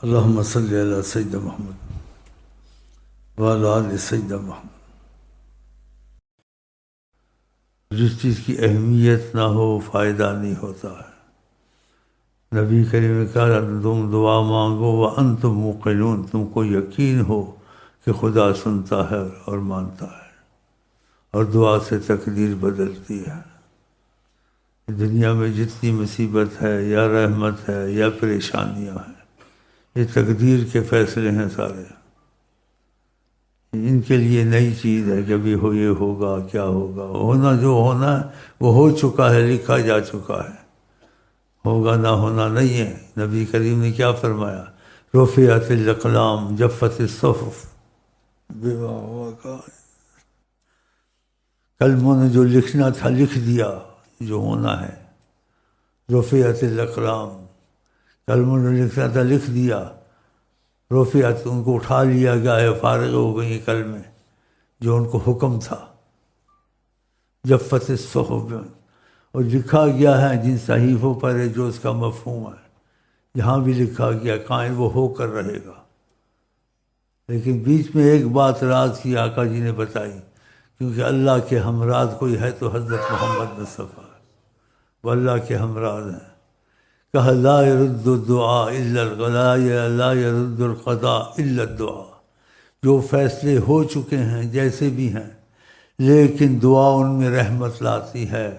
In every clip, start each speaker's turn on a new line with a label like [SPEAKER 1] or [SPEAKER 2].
[SPEAKER 1] اللہم صلی علی سیدنا محمد وعلی آل سیدنا محمد۔ جس چیز کی اہمیت نہ ہو فائدہ نہیں ہوتا ہے۔ نبی کریم نے کہا تم دعا مانگو وانتم موقنون، تم کو یقین ہو کہ خدا سنتا ہے اور مانتا ہے، اور دعا سے تقدیر بدلتی ہے۔ دنیا میں جتنی مصیبت ہے یا رحمت ہے یا پریشانیاں ہیں، یہ تقدیر کے فیصلے ہیں سارے۔ ان کے لیے نئی چیز ہے کہ ابھی ہو یہ ہوگا کیا ہوگا، ہونا جو ہونا ہے وہ ہو چکا ہے، لکھا جا چکا ہے، ہوگا نہ ہونا نہیں ہے۔ نبی کریم نے کیا فرمایا؟ رفعت الاقلام جفت الصحف، قلموں نے جو لکھنا تھا لکھ دیا، جو ہونا ہے۔ رفعت الاقلام، قلموں نے لکھنا تھا لکھ دیا، رفعت ان کو اٹھا لیا گیا ہے، فارغ ہو گئی کلمیں جو ان کو حکم تھا۔ جفت الصحف، اور لکھا گیا ہے جن صحیفوں پر ہے جو اس کا مفہوم ہے۔ یہاں بھی لکھا گیا قائم وہ ہو کر رہے گا۔ لیکن بیچ میں ایک بات راز کی آقا جی نے بتائی، کیونکہ اللہ کے ہمراز کوئی ہے تو حضرت محمد مصطفیٰ، وہ اللہ کے ہمراز ہیں۔ کہا لا يرد الدعاء الا الغلا لا يرد القضاء الا الدعاء، جو فیصلے ہو چکے ہیں جیسے بھی ہیں، لیکن دعا ان میں رحمت لاتی ہے،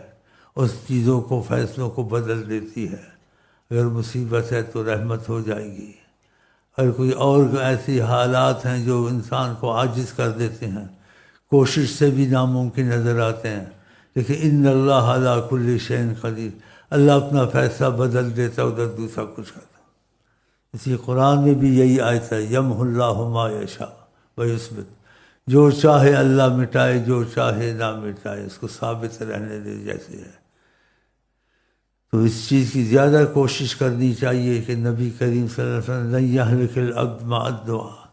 [SPEAKER 1] اس چیزوں کو فیصلوں کو بدل دیتی ہے۔ اگر مصیبت ہے تو رحمت ہو جائے گی، اگر کوئی اور ایسی حالات ہیں جو انسان کو عاجز کر دیتے ہیں، کوشش سے بھی ناممکن نظر آتے ہیں، لیکن ان اللہ علی کل شیء قدیر، اللہ اپنا فیصلہ بدل دیتا، ادھر دوسرا کچھ کرتا۔ اسی قرآن میں بھی یہی آیت ہے، یمحو اللہ ما یشاء ویثبت، جو چاہے اللہ مٹائے، جو چاہے نہ مٹائے، اس کو ثابت رہنے دے جیسے ہے۔ تو اس چیز کی زیادہ کوشش کرنی چاہیے کہ نبی کریم صلی اللہ علیہ وسلم لن یہلک العبد مع الدعاء،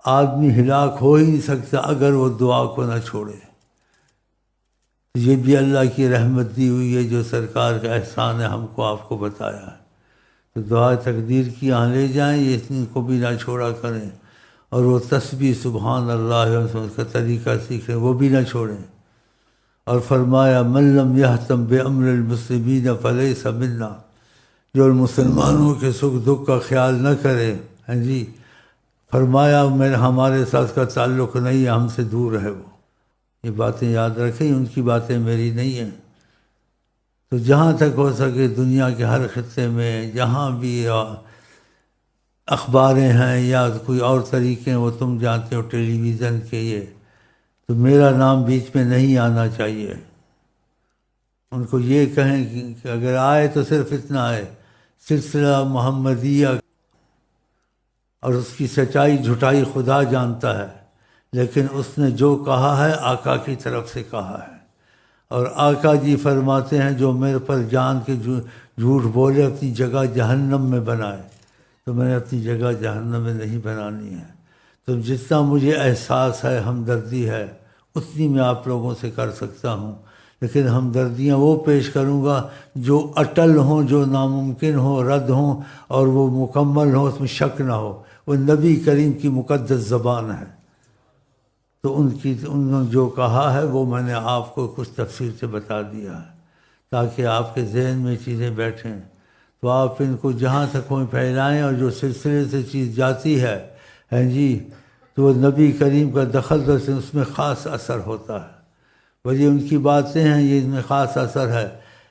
[SPEAKER 1] آدمی ہلاک ہو ہی نہیں سکتا اگر وہ دعا کو نہ چھوڑے۔ یہ بھی اللہ کی رحمت دی ہوئی ہے، جو سرکار کا احسان ہے، ہم کو آپ کو بتایا ہے۔ تو دعا تقدیر کی یہاں لے جائیں، یہ ان کو بھی نہ چھوڑا کریں، اور وہ تسبیح سبحان اللہ اس کا طریقہ سیکھیں، وہ بھی نہ چھوڑیں۔ اور فرمایا من لم یہتم بامر المسلمین فلیس منا، جو مسلمانوں کے سکھ دکھ کا خیال نہ کرے، ہاں جی، فرمایا ہمارے ساتھ اس کا تعلق نہیں ہے، ہم سے دور ہے وہ۔ یہ باتیں یاد رکھیں، ان کی باتیں میری نہیں ہیں۔ تو جہاں تک ہو سکے دنیا کے ہر خطے میں جہاں بھی اخباریں ہیں یا کوئی اور طریقے وہ تم جانتے ہو، ٹیلی ویژن کے، یہ تو میرا نام بیچ میں نہیں آنا چاہیے۔ ان کو یہ کہیں کہ اگر آئے تو صرف اتنا آئے، سلسلہ محمدیہ اور اس کی سچائی جھٹائی خدا جانتا ہے، لیکن اس نے جو کہا ہے آقا کی طرف سے کہا ہے، اور آقا جی فرماتے ہیں جو میرے پر جان کے جھوٹ بولے اپنی جگہ جہنم میں بنائے، تو میں نے اپنی جگہ جہنم میں نہیں بنانی ہے۔ تو جتنا مجھے احساس ہے، ہمدردی ہے، اتنی میں آپ لوگوں سے کر سکتا ہوں، لیکن ہمدردیاں وہ پیش کروں گا جو اٹل ہوں، جو ناممکن ہوں، رد ہوں، اور وہ مکمل ہوں، اس میں شک نہ ہو۔ وہ نبی کریم کی مقدس زبان ہے، تو انہوں نے جو کہا ہے وہ میں نے آپ کو کچھ تفصیل سے بتا دیا ہے، تاکہ آپ کے ذہن میں چیزیں بیٹھیں، تو آپ ان کو جہاں تک کوئی پھیلائیں، اور جو سلسلے سے چیز جاتی ہے جی، تو وہ نبی کریم کا دخل سے اس میں خاص اثر ہوتا ہے۔ وہی ان کی باتیں ہیں، یہ ان میں خاص اثر ہے،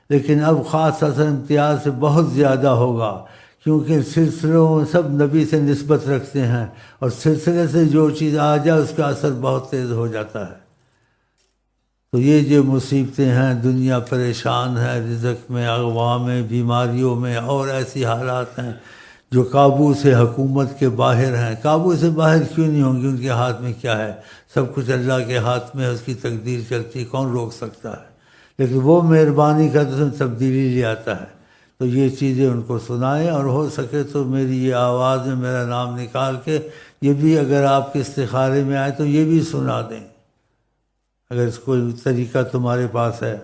[SPEAKER 1] لیکن اب خاص اثر امتیاز سے بہت زیادہ ہوگا، کیونکہ سلسلوں سب نبی سے نسبت رکھتے ہیں، اور سلسلے سے جو چیز آ جائے اس کا اثر بہت تیز ہو جاتا ہے۔ تو یہ جو مصیبتیں ہیں، دنیا پریشان ہے، رزق میں، اغوا میں، بیماریوں میں، اور ایسی حالات ہیں جو قابو سے حکومت کے باہر ہیں۔ قابو سے باہر کیوں نہیں ہوں گی؟ ان کے ہاتھ میں کیا ہے؟ سب کچھ اللہ کے ہاتھ میں ہے، اس کی تقدیر چلتی، کون روک سکتا ہے؟ لیکن وہ مہربانی کا تو تبدیلی لے آتا ہے۔ تو یہ چیزیں ان کو سنائیں، اور ہو سکے تو میری یہ آواز میں میرا نام نکال کے یہ بھی اگر آپ کے استخارے میں آئے تو یہ بھی سنا دیں، اگر اس کوئی طریقہ تمہارے پاس ہے۔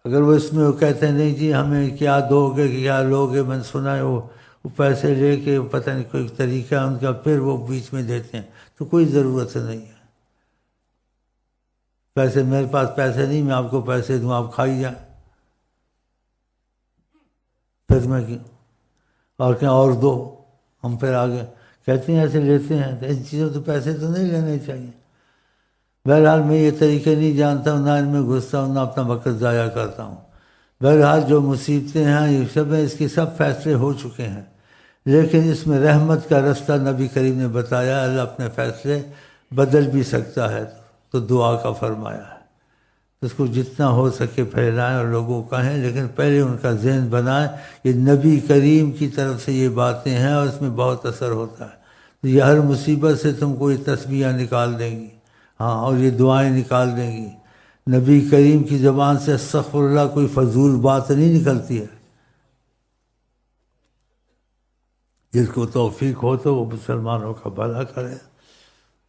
[SPEAKER 1] اگر وہ اس میں وہ کہتے ہیں نہیں جی ہمیں کیا دو گے کیا لوگے، میں نے سنا ہے وہ وہ پیسے لے کے پتہ نہیں کوئی طریقہ ان کا، پھر وہ بیچ میں دیتے ہیں، تو کوئی ضرورت نہیں ہے۔ پیسے میرے پاس پیسے نہیں، میں آپ کو پیسے دوں، آپ کھائی جائیں، پھر میں کیوں اور کیا اور دو، ہم پھر آگے کہتے ہیں ایسے لیتے ہیں، تو ان چیزوں تو پیسے تو نہیں لینے چاہیے۔ بہرحال میں یہ طریقے نہیں جانتا ہوں، نہ ان میں گھستا ہوں، نہ اپنا وقت ضائع کرتا ہوں۔ بہرحال جو مصیبتیں ہیں یہ سب ہیں، اس کے سب فیصلے ہو چکے ہیں، لیکن اس میں رحمت کا رستہ نبی کریم نے بتایا، اللہ اپنے فیصلے بدل بھی سکتا ہے، تو دعا کا فرمایا ہے، اس کو جتنا ہو سکے پھیلائیں اور لوگوں کو کہیں، لیکن پہلے ان کا ذہن بنائیں کہ نبی کریم کی طرف سے یہ باتیں ہیں اور اس میں بہت اثر ہوتا ہے۔ تو یہ ہر مصیبت سے تم کو یہ تسبیحیں نکال دیں گی، ہاں، اور یہ دعائیں نکال دیں گی۔ نبی کریم کی زبان سے استغفر اللہ کوئی فضول بات نہیں نکلتی ہے۔ جس کو توفیق ہو تو وہ مسلمانوں کا بھلا کرے،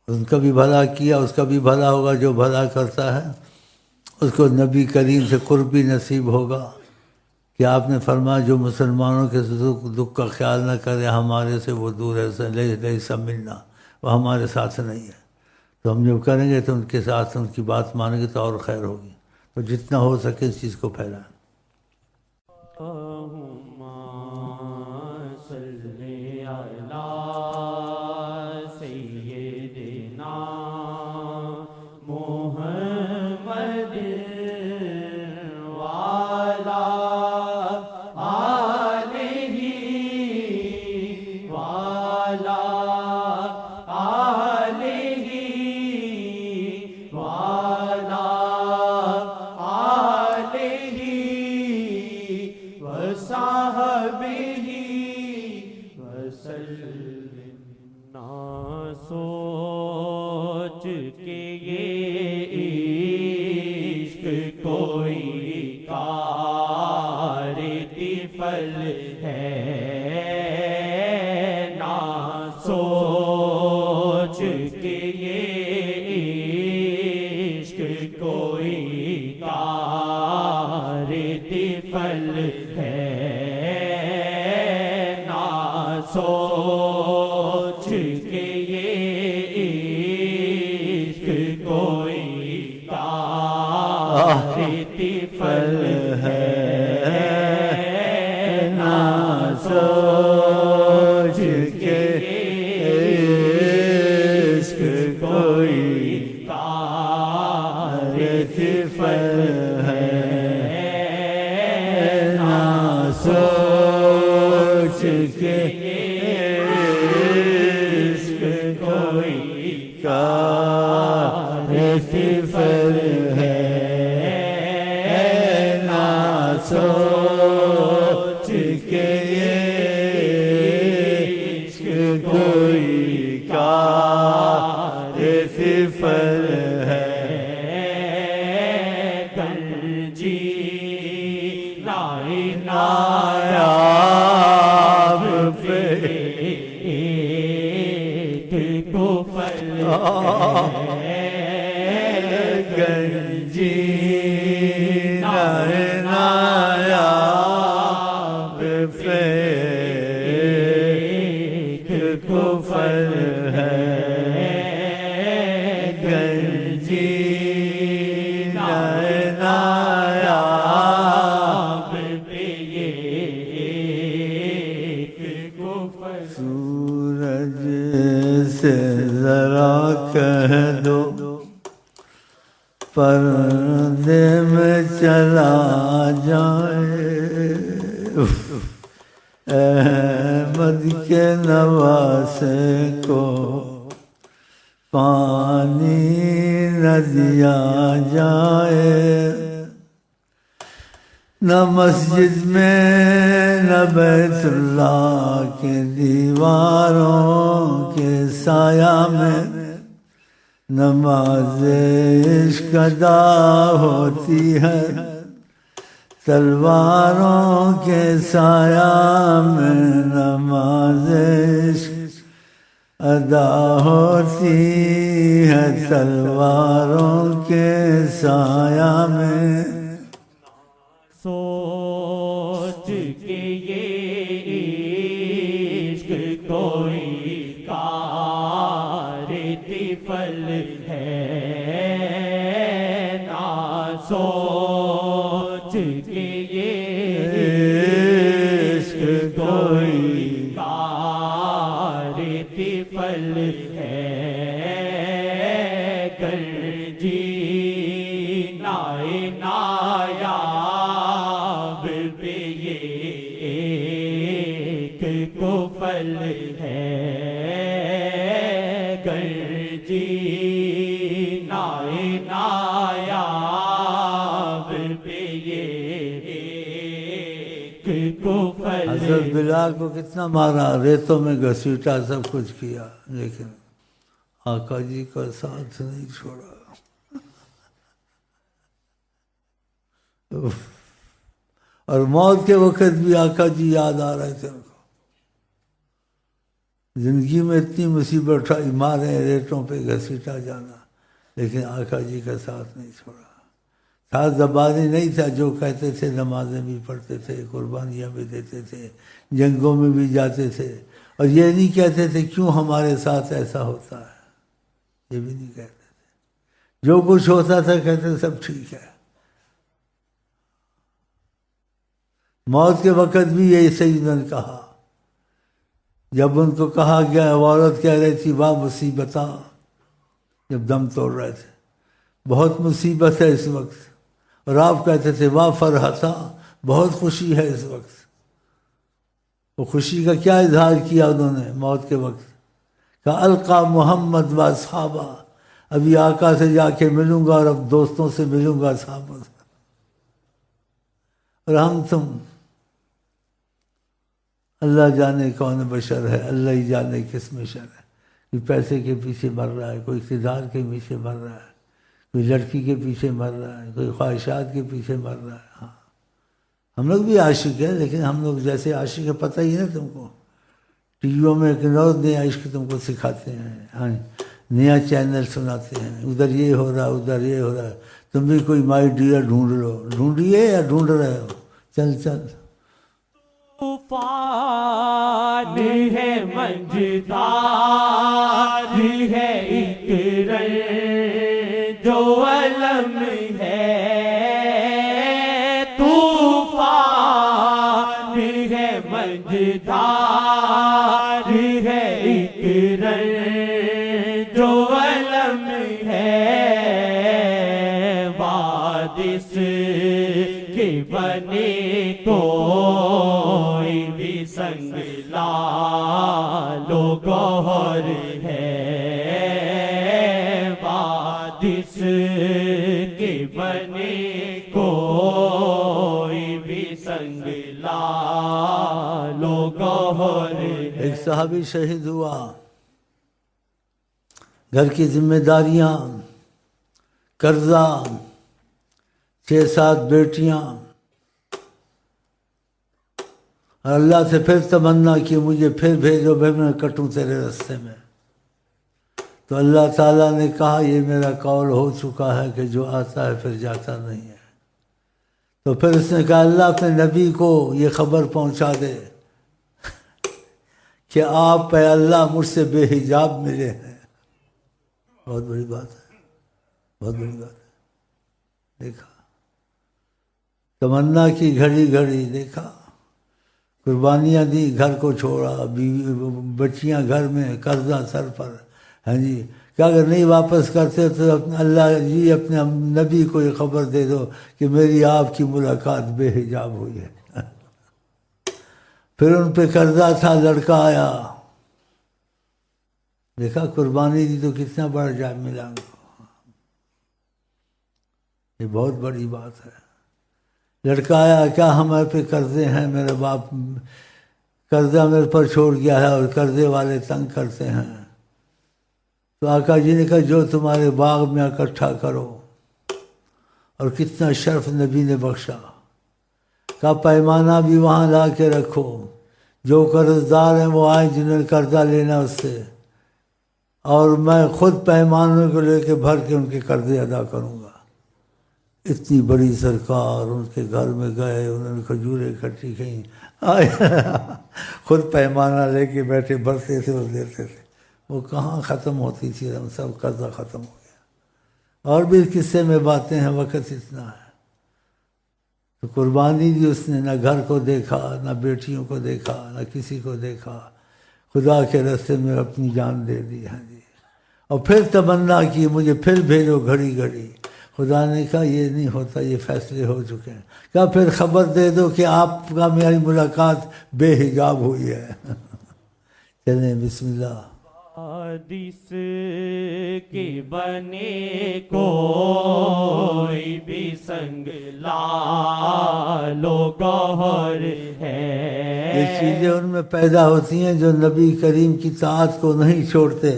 [SPEAKER 1] ان کا بھی بھلا کیا، اس کا بھی بھلا ہوگا، جو بھلا کرتا ہے اس کو نبی کریم سے قرب بھی نصیب ہوگا۔ کہ آپ نے فرمایا جو مسلمانوں کے دکھ کا خیال نہ کرے ہمارے سے وہ دور ہے، لے سب ملنا، وہ ہمارے ساتھ نہیں ہے۔ تو ہم جب کریں گے تو ان کے ساتھ ان کی بات مانیں گے تو اور خیر ہوگی۔ تو جتنا ہو سکے اس چیز کو پھیلائیں۔
[SPEAKER 2] سوچ کے یہ عشق کوئی کار طفل ہے، نہ سوچ کے یہ عشق کوئی کار طفل ہے، نہ سوچ کے یہ عشق کوئی کار طفل ہے، نہ سوچ کے عشق کوئی کار طفل ہے، نہ سوچ کے کار طفل ہے، نہ سوچ کے عشق کوئی کار طفل ہے، گنجی نائے نایاب پہ گنجی نائے نایاب پہ کفر ہے، گنجی نائے نایاب پہ کفر۔ سورج سے ذرا کہہ دو پردے میں چلا جائے، احمد کے نواسے کو پانی نہ دیا جائے، نہ مسجد میں نہ بیت اللہ کے دیواروں کے سایہ میں نماز عشق ادا ہوتی ہے، تلواروں کے سایہ میں نماز عشق ادا ہوتی ہے، تلواروں کے سایہ میں۔ سوچ کے یہ
[SPEAKER 3] کے یہ عشق کوئی کار طفل ہے کر جی نائے نایاب بے یہ ایک کفل ہے کر جی نائے نایاب بے یہ ایک کفل
[SPEAKER 1] حضرت بلال کو کتنا مارا، ریتوں میں گھسیٹا، سب کچھ کیا، لیکن آقا جی کا ساتھ نہیں چھوڑا۔ اور موت کے وقت بھی آقا جی یاد آ رہے تھے ان کو۔ زندگی میں اتنی مصیبت اٹھائی، مارے، ریتوں پہ گھسیٹا جانا، لیکن آقا جی کا ساتھ نہیں چھوڑا۔ ساتھ زبانی نہیں تھا، جو کہتے تھے نمازیں بھی پڑھتے تھے، قربانیاں بھی دیتے تھے، جنگوں میں بھی جاتے تھے، اور یہ نہیں کہتے تھے کیوں ہمارے ساتھ ایسا ہوتا ہے، یہ بھی نہیں کہتے تھے۔ جو کچھ ہوتا تھا کہتے سب ٹھیک ہے۔ موت کے وقت بھی یہی سیدنا نے کہا، جب ان کو کہا گیا، عورت کہہ رہی تھی واہ مصیبتاں، جب دم توڑ رہے تھے، بہت مصیبت ہے اس وقت، اور آپ کہتے تھے واہ فرحتاں، بہت خوشی ہے اس وقت۔ وہ خوشی کا کیا اظہار کیا انہوں نے موت کے وقت؟ کہا القا محمد و اصحابہ، ابھی آقا سے جا کے ملوں گا اور اب دوستوں سے ملوں گا، صحابہ سے، اور ہم تم اللہ جانے کون بشر ہے، اللہ ہی جانے کس میں شر ہے۔ کوئی پیسے کے پیچھے مر رہا ہے، کوئی اقتدار کے پیچھے مر رہا ہے، کوئی لڑکی کے پیچھے مر رہا ہے، کوئی خواہشات کے پیچھے مر رہا ہے۔ ہاں ہم لوگ بھی عاشق ہیں، لیکن ہم لوگ جیسے عاشق ہے پتہ ہی نا تم کو، ٹی ویوں میں ایک اور نیا عشق تم کو سکھاتے ہیں، ہاں نیا چینل سناتے ہیں، ادھر یہ ہو رہا ادھر یہ ہو رہا ہے، تم بھی کوئی مائی ڈیئر ڈھونڈ لو، ڈھونڈیے یا ڈھونڈ رہے ہو، چل چل۔
[SPEAKER 3] طوفان ہے منجدار ہے ایک رنج جو علم ہے، طوفان ہے منجدار ہے ایک رنج جو علم ہے، وادث کے بنے کوئی بھی سنگ لالو گوہر ہے، وادث کے بنے کوئی بھی سنگ لالو گوہر ہے۔
[SPEAKER 1] ایک صحابی شہید ہوا، گھر کی ذمہ داریاں، قرضہ، 6-7 بیٹیاں، اور اللہ سے پھر تمنا کہ مجھے پھر بھیجو، میں کٹوں تیرے راستے میں۔ تو اللہ تعالیٰ نے کہا یہ میرا قول ہو چکا ہے کہ جو آتا ہے پھر جاتا نہیں ہے۔ تو پھر اس نے کہا اللہ اپنے نبی کو یہ خبر پہنچا دے کہ آپ پہ اللہ مجھ سے بے حجاب ملے ہیں۔ بہت بڑی بات ہے، بہت بڑی بات ہے۔ دیکھا تمنا کی گھڑی گھڑی، دیکھا قربانیاں دی، گھر کو چھوڑا، بیوی بچیاں گھر میں، قرضہ سر پر، ہاں جی، کہ اگر نہیں واپس کرتے تو اللہ جی اپنے نبی کو یہ خبر دے دو کہ میری آپ کی ملاقات بے حجاب ہوئی ہے۔ پھر ان پہ قرضہ تھا، لڑکا آیا، دیکھا قربانی دی تو کتنا بڑا جائے ملا ان کو۔ یہ بہت بڑی بات ہے۔ لڑکا آیا، کیا ہمارے پہ قرضے ہیں، میرے باپ قرضہ میرے پر چھوڑ گیا ہے اور قرضے والے تنگ کرتے ہیں۔ تو آقا جی نے کہا جو تمہارے باغ میں اکٹھا کرو، اور کتنا شرف نبی نے بخشا۔ کہا پیمانہ بھی وہاں لا کے رکھو، جو قرض دار ہیں وہ آئیں جنہیں قرضہ لینا اس سے، اور میں خود پیمانوں کو لے کے بھر کے ان کے قرضے ادا کروں گا۔ اتنی بڑی سرکار، ان کے گھر میں گئے، انہوں نے کھجوریں اکٹھی کیں، خود پیمانہ لے کے بیٹھے، بھرتے تھے اور دیتے تھے۔ وہ کہاں ختم ہوتی تھی، ہم سب قرضہ ختم ہو گیا۔ اور بھی قصے میں باتیں ہیں، وقت اتنا ہے۔ تو قربانی دی اس نے، نہ گھر کو دیکھا، نہ بیٹیوں کو دیکھا، نہ کسی کو دیکھا، خدا کے راستے میں اپنی جان دے دی. ہاں جی. اور پھر تمنا کی مجھے پھر بھیجو گھڑی گھڑی. خدا نے کہا یہ نہیں ہوتا، یہ فیصلے ہو چکے ہیں. کہا پھر خبر دے دو کہ آپ کا میری ملاقات بے حجاب ہوئی ہے. چلیں بسم اللہ.
[SPEAKER 3] حدیث کے بنے کوئی بھی سنگ لالو گوہر ہے.
[SPEAKER 1] یہ چیزیں ان میں پیدا ہوتی ہیں جو نبی کریم کی طاعت کو نہیں چھوڑتے،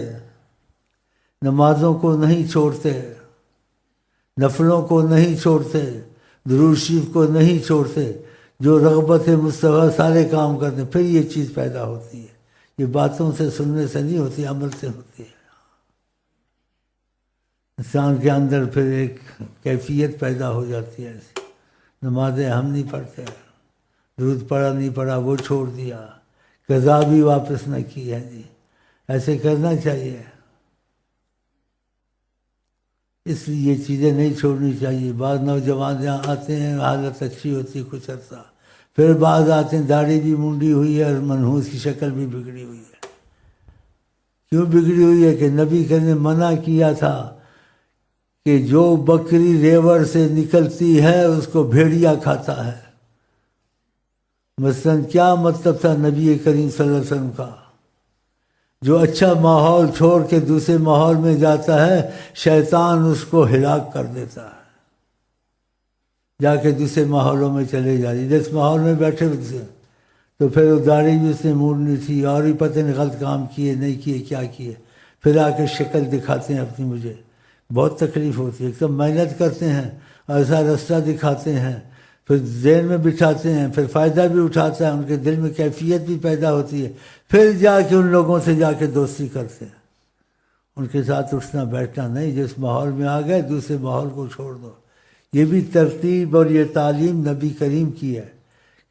[SPEAKER 1] نمازوں کو نہیں چھوڑتے، نفلوں کو نہیں چھوڑتے، درود شریف کو نہیں چھوڑتے، جو رغبت مصطفیٰ سارے کام کرتے، پھر یہ چیز پیدا ہوتی ہے. یہ باتوں سے سننے سے نہیں ہوتی، عمل سے ہوتی ہے. انسان کے اندر پھر ایک کیفیت پیدا ہو جاتی ہے. نمازیں ہم نہیں پڑھتے، درود پڑھا نہیں پڑھا وہ چھوڑ دیا، قضا بھی واپس نہ کی ہے. جی ایسے کرنا چاہیے. اس لیے یہ چیزیں نہیں چھوڑنی چاہیے. بعض نوجوان جہاں آتے ہیں حالت اچھی ہوتی ہے کچھ عرصہ، پھر بعض آتے ہیں داڑھی بھی منڈی ہوئی ہے اور منحوس کی شکل بھی بگڑی ہوئی ہے. کیوں بگڑی ہوئی ہے؟ کہ نبی نے منع کیا تھا کہ جو بکری ریوڑ سے نکلتی ہے اس کو بھیڑیا کھاتا ہے. مثلاً کیا مطلب تھا نبی کریم صلی اللہ علیہ وسلم کا؟ جو اچھا ماحول چھوڑ کے دوسرے ماحول میں جاتا ہے شیطان اس کو ہلاک کر دیتا ہے. جا کے دوسرے ماحولوں میں چلے جاتی، جس ماحول میں بیٹھے ہوئے تھے تو پھر وہ داڑھی بھی اس نے موڑنی تھی اور بھی پتہ نہیں غلط کام کیے نہیں کیے کیا کیے، پھر آ کے شکل دکھاتے ہیں اپنی. مجھے بہت تکلیف ہوتی ہے. ایک تو محنت کرتے ہیں، ایسا راستہ دکھاتے ہیں، پھر ذہن میں بٹھاتے ہیں، پھر فائدہ بھی اٹھاتا ہے، ان کے دل میں کیفیت بھی پیدا ہوتی ہے، پھر جا کے ان لوگوں سے جا کے دوستی کرتے ہیں. ان کے ساتھ اٹھنا بیٹھنا نہیں. جس ماحول میں آ گئے دوسرے ماحول کو چھوڑ دو. یہ بھی ترتیب اور یہ تعلیم نبی کریم کی ہے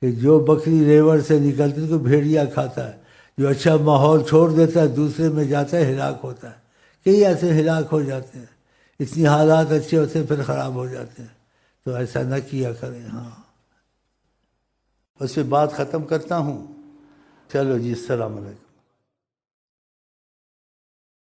[SPEAKER 1] کہ جو بکری ریوڑ سے نکلتی ہے تو بھیڑیا کھاتا ہے، جو اچھا ماحول چھوڑ دیتا ہے دوسرے میں جاتا ہے ہلاک ہوتا ہے. کئی ایسے ہلاک ہو جاتے ہیں، اتنی حالات اچھے ہوتے ہیں پھر خراب ہو جاتے ہیں. تو ایسا نہ کیا کریں. ہاں بس میں بات ختم کرتا ہوں. چلو جی السلام علیکم.